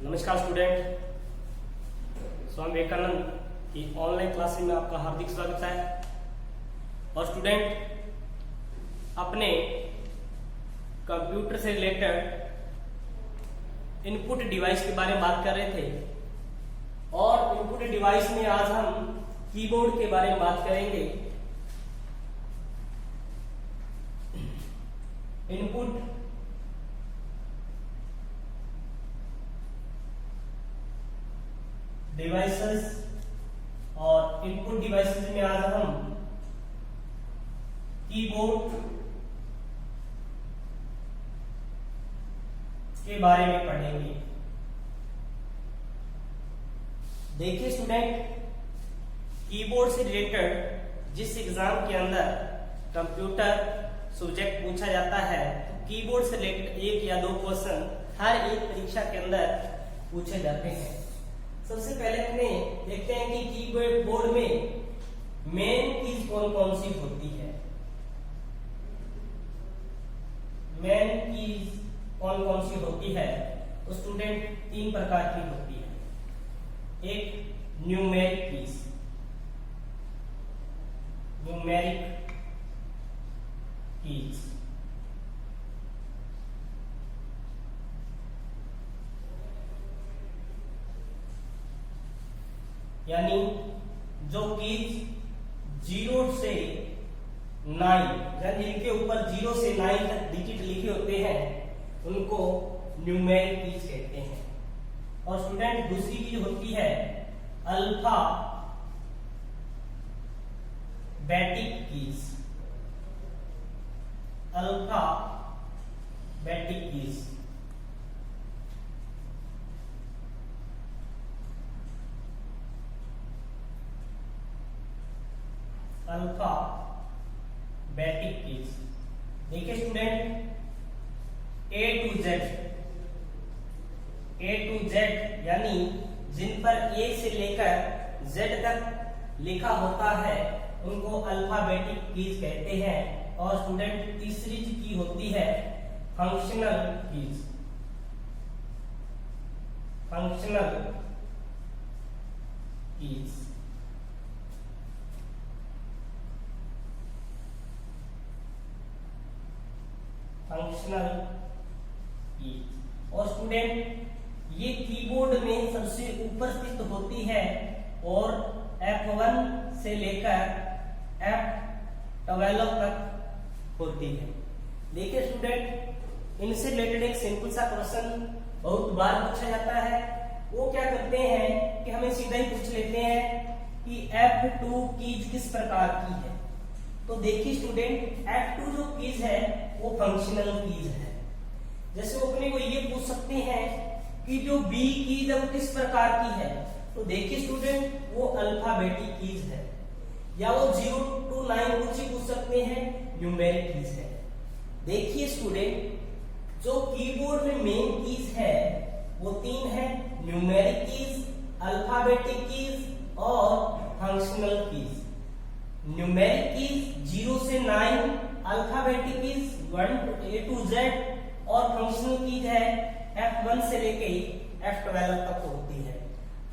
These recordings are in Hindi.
नमस्कार स्टूडेंट, स्वामी विवेकानंद की ऑनलाइन क्लास में आपका हार्दिक स्वागत है। और स्टूडेंट, अपने कंप्यूटर से रिलेटेड इनपुट डिवाइस के बारे में बात कर रहे थे और इनपुट डिवाइस में आज हम कीबोर्ड के बारे में बात करेंगे। इनपुट डिवाइसेस और इनपुट डिवाइसेस में आज हम कीबोर्ड के बारे में पढ़ेंगे। देखिए स्टूडेंट, कीबोर्ड से रिलेटेड जिस एग्जाम के अंदर कंप्यूटर सब्जेक्ट पूछा जाता है तो कीबोर्ड से रिलेटेड एक या दो क्वेश्चन हर एक परीक्षा के अंदर पूछे जाते हैं। सबसे पहले अपने देखते हैं कि कीबोर्ड में मेन कीज कौन कौन सी होती है। मेन कीज कौन कौन सी होती है तो स्टूडेंट तीन प्रकार की होती है। एक न्यूमेरिक कीज, न्यूमेरिक कीज, यानी जो कीज 0 से 9 यानी जिनके ऊपर 0 से 9 तक डिजिट लिखे होते हैं उनको न्यूमेरिक कीज कहते हैं। और स्टूडेंट दूसरी कीज होती है alphabetic keys, alphabetic keys. Alphabetic keys. देखिए स्टूडेंट, A to Z यानी जिन पर A से लेकर Z तक लिखा होता है उनको अल्फाबेटिक कीज कहते हैं। और स्टूडेंट तीसरी की होती है functional keys, functional keys. Functional keys. और स्टूडेंट ये कीबोर्ड में सबसे ऊपर स्थित होती है और F1 से लेकर F12 तक होती है। देखिए स्टूडेंट, इनसे रिलेटेड एक सिंपल सा क्वेश्चन बहुत बार पूछा जाता है। वो क्या करते हैं कि हमें सीधा ही पूछ लेते हैं कि F2 कीज किस प्रकार की है। तो देखिए स्टूडेंट, F2 जो कीज है वो फंक्शनल कीज है। जैसे वो अपने को ये पूछ सकते हैं कि जो B कीज है वो किस प्रकार की है। तो देखिए स्टूडेंट, वो अल्फाबेटिक कीज है। या वो 0 to 9 कुछ ही पूछ सकते हैं, न्यूमेरिक कीज है। देखिए स्टूडेंट, जो कीबोर्ड में मेन कीज है वो तीन है, न्यूमेरिक कीज, अल्फाबेटिक कीज और फंक्शनल कीज। न्यूमेरिक कीज 0 से 9, alphabetic keys 1 A to Z और फंक्शनल कीज है F1 से लेके F12 तक होती है।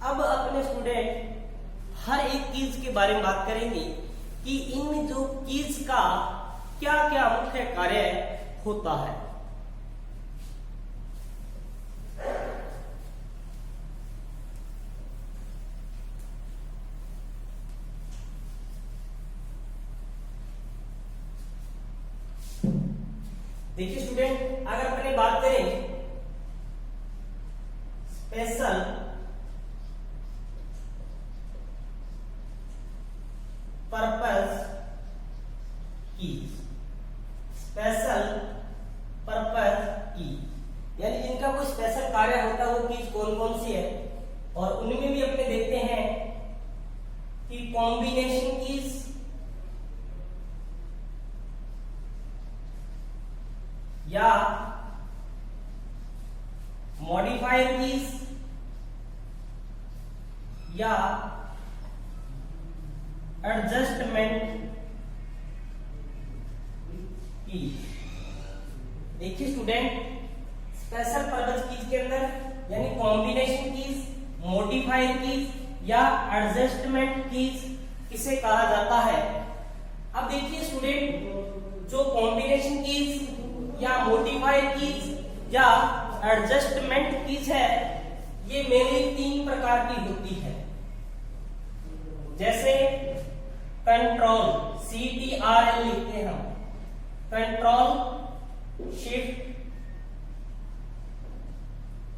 अब अपने स्टूडेंट हर एक कीज के बारे में बात करेंगे कि इन जो कीज का क्या क्या मुख्य कार्य होता है। देखिए स्टूडेंट, अगर अपने बात करें special purpose keys, special purpose keys यानी जिनका कोई स्पेशल कार्य होता है वो कीज कौन कौन सी है। और उनमें भी अपने देखते हैं कि कॉम्बिनेशन कीज, या मॉडिफायर कीज, या एडजस्टमेंट की। देखिए स्टूडेंट, स्पेशल पर्पस कीज के अंदर यानी कॉम्बिनेशन कीज, मॉडिफायर कीज या एडजस्टमेंट कीज इसे कहा जाता है। अब देखिए स्टूडेंट, जो कॉम्बिनेशन कीज या मॉडिफायर कीज या एडजस्टमेंट कीज है, ये मेनली 3 प्रकार की होती है। जैसे कंट्रोल, CTRL लिखते हैं हम, कंट्रोल, शिफ्ट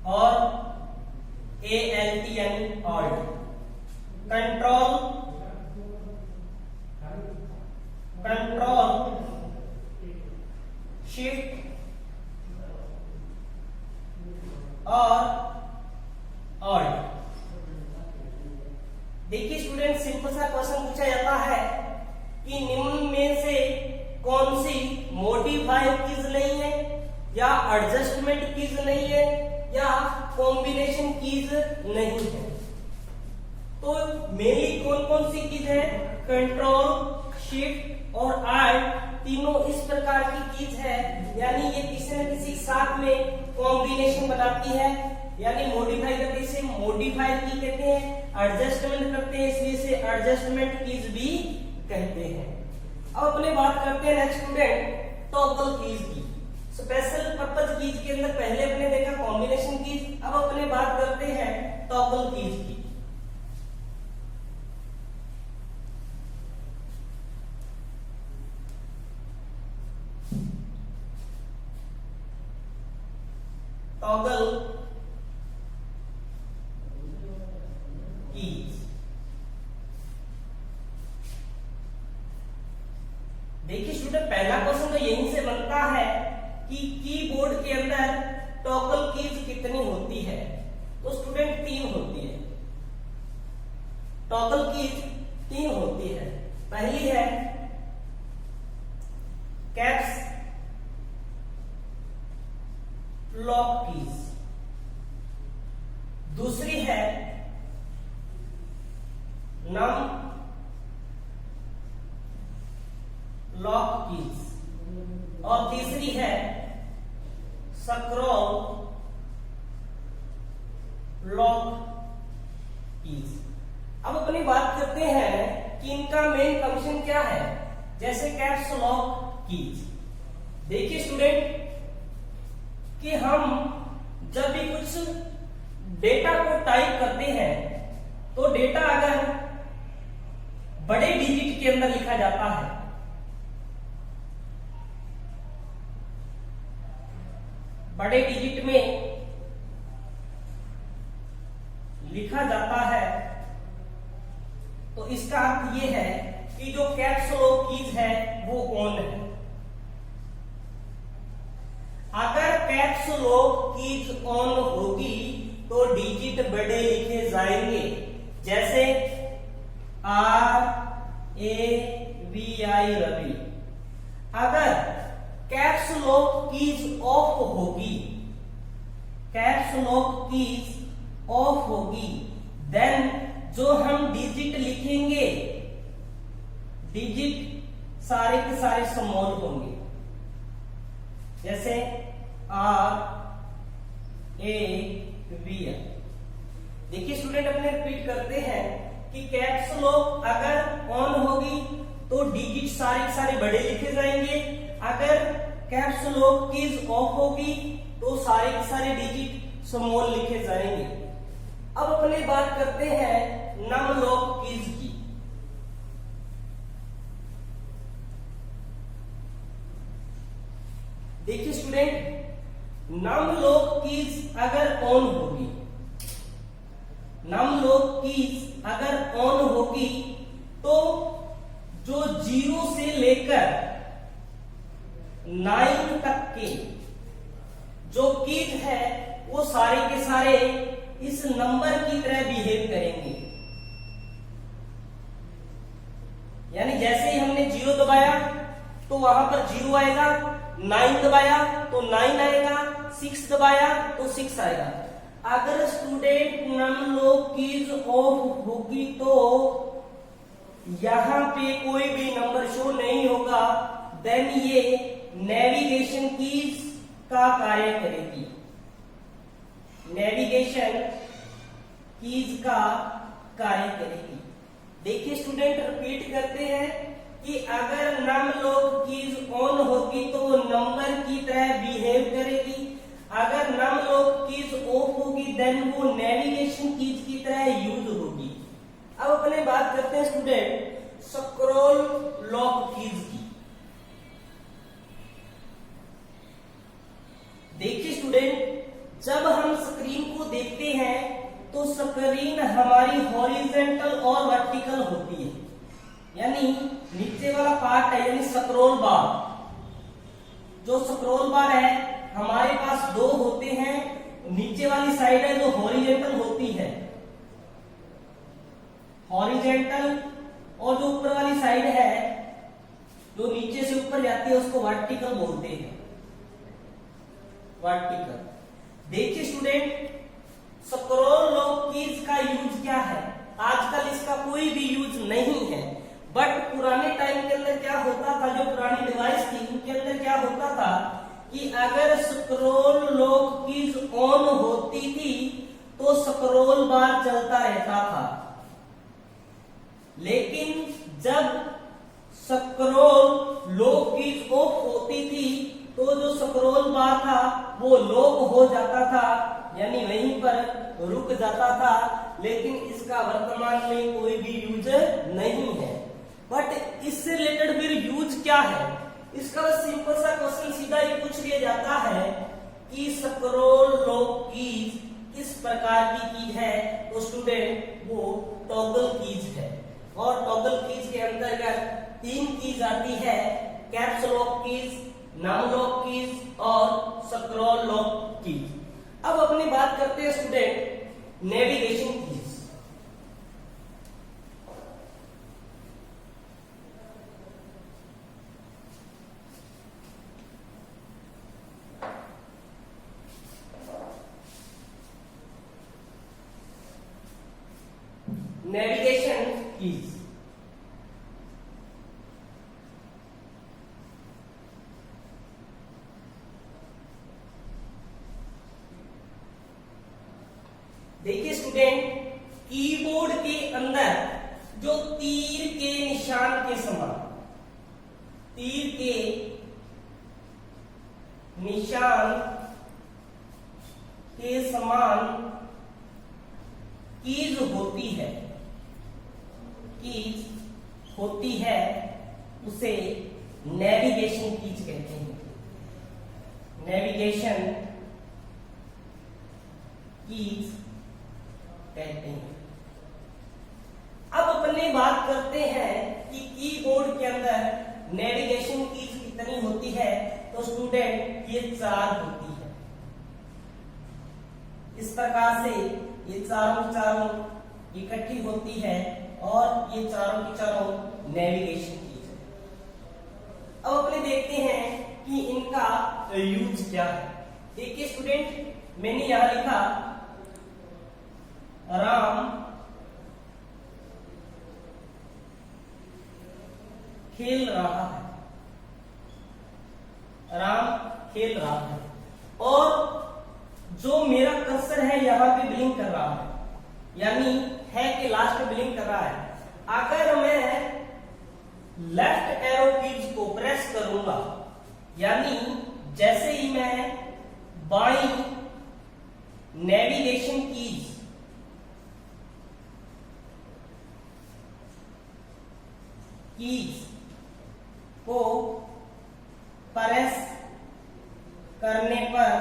और ALT यानी ऑल्ट। कंट्रोल, शिफ्ट और ऑल्ट। देखिए स्टूडेंट, सिंपल सा क्वेश्चन पूछा जाता है कि निम्न में से कौन सी मॉडिफायर कीज नहीं है या एडजस्टमेंट कीज नहीं है या कॉम्बिनेशन कीज नहीं है। तो मेनली कौन कौन सी कीज है? कंट्रोल, शिफ्ट और ऑल्ट, तीनों इस प्रकार की कीज है, यानी ये किसी न किसी साथ में कॉम्बिनेशन बनाती है, यानी मॉडिफाई करते हैं, इसे मॉडिफायर की कहते हैं, एडजस्टमेंट करते हैं इसलिए इसे एडजस्टमेंट कीज भी कहते हैं। अब अपने बात करते हैं नेक्स्ट स्टूडेंट टॉगल कीज की। स्पेशल पर्पज कीज के अंदर पहले अपने देखा कॉम्बिनेशन कीज, अब अपने बात करते हैं टॉगल कीज की। टॉगल कीज, देखिए स्टूडेंट, पहला क्वेश्चन तो यहीं से बनता है कि कीबोर्ड के अंदर टॉगल कीज कितनी होती है। तो स्टूडेंट 3 होती है। टॉगल कीज 3 होती है। पहली है कैप्स लॉक कीज, दूसरी है नम लॉक कीज और तीसरी है स्क्रॉल लॉक कीज। अब अपनी बात करते हैं कि इनका मेन फंक्शन क्या है। जैसे कैप्स लॉक कीज, देखिए स्टूडेंट कि हम जब भी कुछ डेटा को टाइप करते हैं तो डेटा अगर बड़े डिजिट के अंदर लिखा जाता है, बड़े डिजिट में लिखा जाता है, तो इसका अर्थ यह है कि जो कैप्स लॉक कीज है वो ऑन है। अगर कैप्स लॉक कीज ऑन होगी तो डिजिट बड़े लिखे जाएंगे, जैसे RAVI रवि। अगर कैप्स लॉक कीज ऑफ होगी, कैप्स लॉक कीज ऑफ होगी, देन जो हम डिजिट लिखेंगे, डिजिट सारे के सारे स्मॉल होंगे, जैसे RAVI। देखिए स्टूडेंट, अपने रिपीट करते हैं कि कैप्स लॉक अगर ऑन होगी तो डिजिट सारे के सारे बड़े लिखे जाएंगे, अगर कैप्स लॉक कीज ऑफ होगी तो सारे के सारे डिजिट स्मॉल लिखे जाएंगे। अब अपने बात करते हैं नम लॉक कीज की। देखिए स्टूडेंट, नम लॉक कीज अगर ऑन होगी, नम लॉक कीज अगर ऑन होगी तो जो 0 से लेकर 9 तक के जो कीज है वो सारे के सारे इस नंबर की तरह बिहेव करेंगे। यानी जैसे ही हमने 0 दबाया तो वहां पर 0 आएगा, 9 दबाया तो 9 आएगा, 6 दबाया तो 6 आएगा। अगर student num lock keys off होगी तो यहां पे कोई भी नंबर शो नहीं होगा, देन ये नेविगेशन कीज का कार्य करेगी। नेविगेशन नेविगेशन कीज का कार्य करेगी। देखिए स्टूडेंट, रिपीट करते हैं कि अगर नम लॉक कीज ऑन होगी तो वो नंबर की तरह बिहेव करेगी, अगर नम लॉक कीज ऑफ होगी देन वो नेविगेशन कीज की तरह यूज होगी। अब अपने बात करते हैं स्टूडेंट स्क्रॉल लॉक कीज की। देखिए स्टूडेंट, जब हम स्क्रीन को देखते हैं तो स्क्रीन हमारी हॉरिजॉन्टल और वर्टिकल होती है, यानी नीचे वाला पार्ट है यानी स्क्रॉल बार। जो स्क्रॉल बार है हमारे पास दो होते हैं, नीचे वाली साइड है जो हॉरिजॉन्टल होती है, हॉरिजॉन्टल, और जो ऊपर वाली साइड है जो नीचे से ऊपर जाती है उसको वर्टिकल बोलते हैं, वर्टिकल। देखिए स्टूडेंट, स्क्रॉल लॉक कीज का यूज क्या है? आजकल इसका कोई भी यूज नहीं है, बट पुराने टाइम के अंदर क्या होता था, जो पुरानी डिवाइस थी उनके अंदर क्या होता था कि अगर स्क्रॉल लॉक कीज ऑन होती थी तो स्क्रॉल बार चलता रहता था, लेकिन जब स्क्रॉल लॉक कीज ऑफ होती थी तो जो स्क्रॉल बार था वो लॉक हो जाता था, यानी वहीं पर रुक जाता था, लेकिन इसका वर्तमान में कोई भी यूज नहीं है। बट इससे रिलेटेड फिर यूज क्या है? इसका बस सिंपल सा क्वेश्चन सीधा ही पूछ लिया जाता है कि स्क्रॉल लॉक कीज किस प्रकार की कीज है, तो स्टूडेंट वो टॉगल कीज है। और टॉगल कीज के अंतर्गत तीन कीज आती है, caps lock keys, num lock keys और स्क्रॉल लॉक कीज। अब अपनी बात करते हैं student navigation keys. Navigation keys देखिए स्टूडेंट, कीबोर्ड के अंदर जो तीर के निशान के समान, तीर के निशान के समान कीज होती है, कीज होती है, उसे नेविगेशन कीज कहते हैं। नेविगेशन कीज कहते हैं। अब अपने बात करते हैं कि कीबोर्ड के अंदर नेविगेशन कीज कितनी होती है, तो स्टूडेंट ये 4 होती है। इस प्रकार से ये चारों इकट्ठी होती है और ये चारों की चारों नेविगेशन कीज है। अब अपने देखते हैं कि इनका यूज क्या है। देखिए स्टूडेंट, मैंने यहां लिखा राम खेल रहा है, राम खेल रहा है, और जो मेरा कर्सर है यहां पे ब्लिंक कर रहा है, यानी है के लास्ट में ब्लिंक कर रहा है। अगर मैं लेफ्ट एरो कीज को प्रेस करूंगा, यानी जैसे ही मैं बाईं नेविगेशन कीज को प्रेस करने पर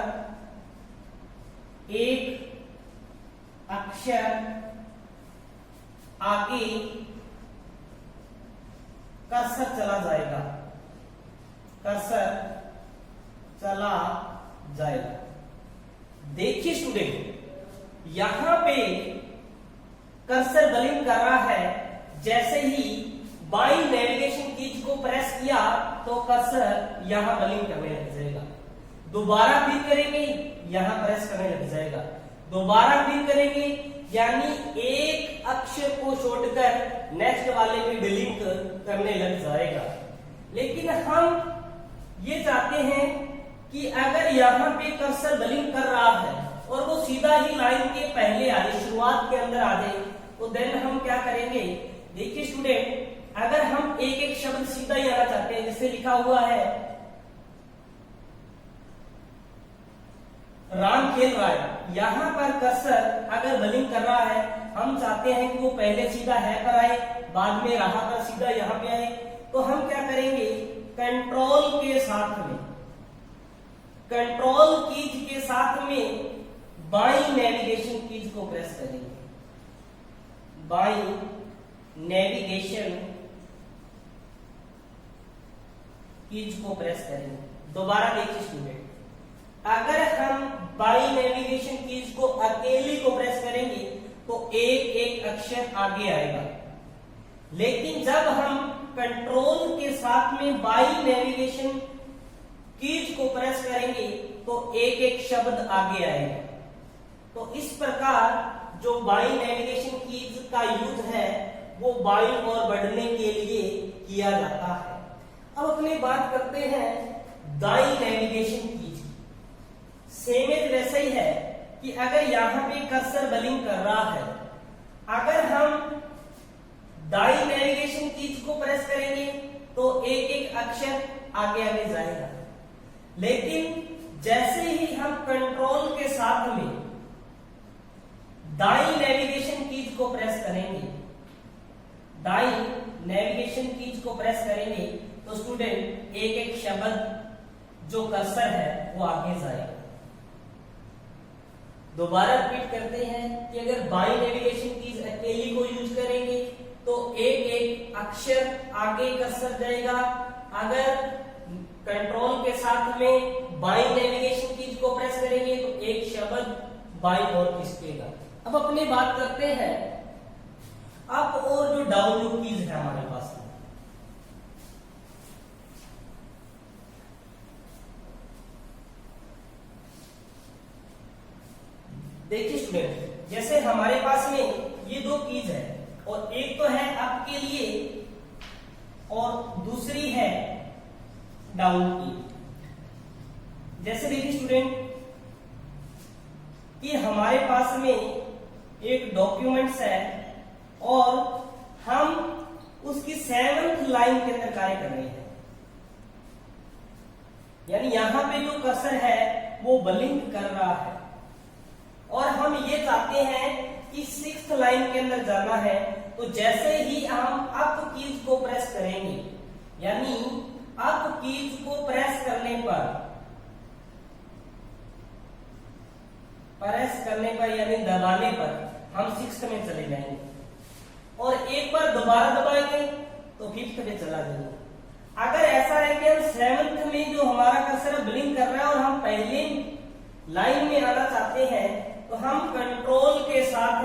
एक अक्षर आगे कर्सर चला जाएगा, कर्सर चला जाएगा। देखिए स्टूडेंट, यहां पे कर्सर ब्लिंक कर रहा है, जैसे ही बाई नेविगेशन कीज को प्रेस किया तो कर्सर यहां ब्लिंक करने लग जाएगा। दोबारा क्लिक करेंगे, यहां प्रेस करने लग जाएगा, दोबारा क्लिक करेंगे, यानी एक अक्षर को छोड़कर नेक्स्ट वाले में ब्लिंक करने लग जाएगा। लेकिन हम ये चाहते हैं कि अगर यहां पे कर्सर ब्लिंक कर रहा है और वो सीधा ही लाइन के पहले आ जाए, शुरुआत के अंदर आ जाए, तो देन हम क्या करेंगे? देखिए स्टूडेंट, अगर हम एक एक शब्द सीधा ही आना चाहते हैं, जैसे लिखा हुआ है राम खेल रहा है, यहां पर कर्सर अगर बलिंग कर रहा है, हम चाहते हैं कि वो पहले सीधा है पर आए, बाद में रहा पर सीधा यहां पे आए, तो हम क्या करेंगे? कंट्रोल के साथ में, कंट्रोल कीज के साथ में बाई नेविगेशन कीज को प्रेस करेंगे, बाई नेविगेशन कीज को प्रेस करेंगे। दोबारा देखिए स्टूडेंट, अगर हम बाई नेविगेशन कीज को अकेली को प्रेस करेंगे तो एक एक अक्षर आगे आएगा, लेकिन जब हम कंट्रोल के साथ में बाई नेविगेशन कीज को प्रेस करेंगे तो एक एक शब्द आगे आएगा। तो इस प्रकार जो बाई नेविगेशन कीज का यूज है वो बाई और बढ़ने के लिए किया जाता है। अब अपनी बात करते हैं दाई नेविगेशन कीज। सेम एज वैसा ही है कि अगर यहां पे कर्सर बलिंग कर रहा है, अगर हम दाई नेविगेशन कीज को प्रेस करेंगे तो एक एक अक्षर आगे आगे जाएगा, लेकिन जैसे ही हम कंट्रोल के साथ में दाई नेविगेशन कीज को प्रेस करेंगे, दाई नेविगेशन कीज को प्रेस करेंगे तो स्टूडेंट एक एक शब्द जो कर्सर है वो आगे जाएगा। दोबारा रिपीट करते हैं कि अगर बाई नेविगेशन कीज अकेली को यूज करेंगे तो एक एक अक्षर आगे कर्सर जाएगा, अगर कंट्रोल के साथ में बाई नेविगेशन कीज को प्रेस करेंगे तो एक शब्द बाई और खिसकेगा। अब अपनी बात करते हैं अप और जो डाउन कीज है हमारे पास में। देखिए स्टूडेंट, जैसे हमारे पास में ये दो कीज है और एक तो है अप के लिए और दूसरी है डाउन की। जैसे देखिए स्टूडेंट कि हमारे पास में एक डॉक्यूमेंट्स है और हम उसकी 7th लाइन के अंदर कार्य कर रहे हैं, यानी यहां पे जो कर्सर है वो बलिंग कर रहा है और हम ये चाहते हैं कि 6th लाइन के अंदर जाना है। तो जैसे ही हम अप कीज को प्रेस करेंगे, यानी अप कीज को प्रेस करने पर यानी दबाने पर हम 6th में चले जाएंगे और एक बार दोबारा दबाएंगे तो 5th में चला जाएंगे। अगर ऐसा है कि हम 7th में जो हमारा कर्सर ब्लिंक कर रहा है और हम पहले लाइन में आना चाहते हैं तो हम कंट्रोल के साथ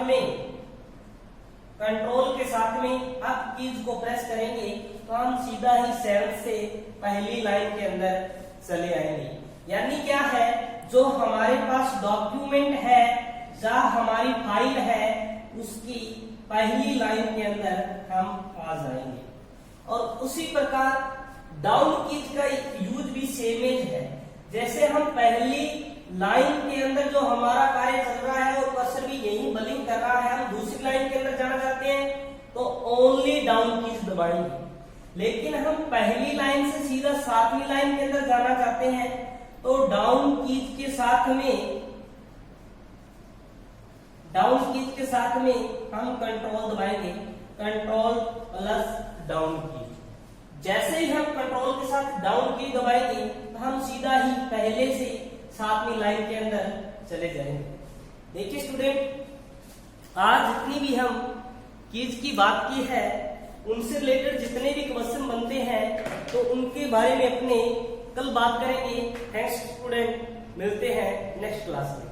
में अप कीज को प्रेस करेंगे तो हम सीधा ही 7th से पहली लाइन के अंदर चले आएंगे। यानी क्या है, जो हमारे पास डॉक्यूमेंट है या हमारी फाइल है उसकी पहली लाइन के अंदर हम आ जाएंगे। और उसी प्रकार डाउन कीज का यूज भी सेम है। जैसे हम पहली लाइन के अंदर जो हमारा कार्य चल रहा है और कर्सर भी यही बलिंग कर रहा है, हम दूसरी लाइन के अंदर जाना चाहते हैं तो ओनली डाउन कीज दबाएंगे, लेकिन हम पहली लाइन से सीधा 7वीं लाइन के अंदर जाना चाहते हैं तो डाउन कीज के साथ में हम कंट्रोल दबाएंगे, कंट्रोल प्लस डाउन की। जैसे ही हम कंट्रोल के साथ डाउन की दबाएंगे तो हम सीधा ही पहले से 7वीं लाइन के अंदर चले जाएंगे। देखिए स्टूडेंट, आज जितनी भी हम कीज की बात की है उनसे रिलेटेड जितने भी क्वेश्चन बनते हैं तो उनके बारे में अपने कल बात करेंगे। थैंक्स स्टूडेंट, मिलते हैं नेक्स्ट क्लास में।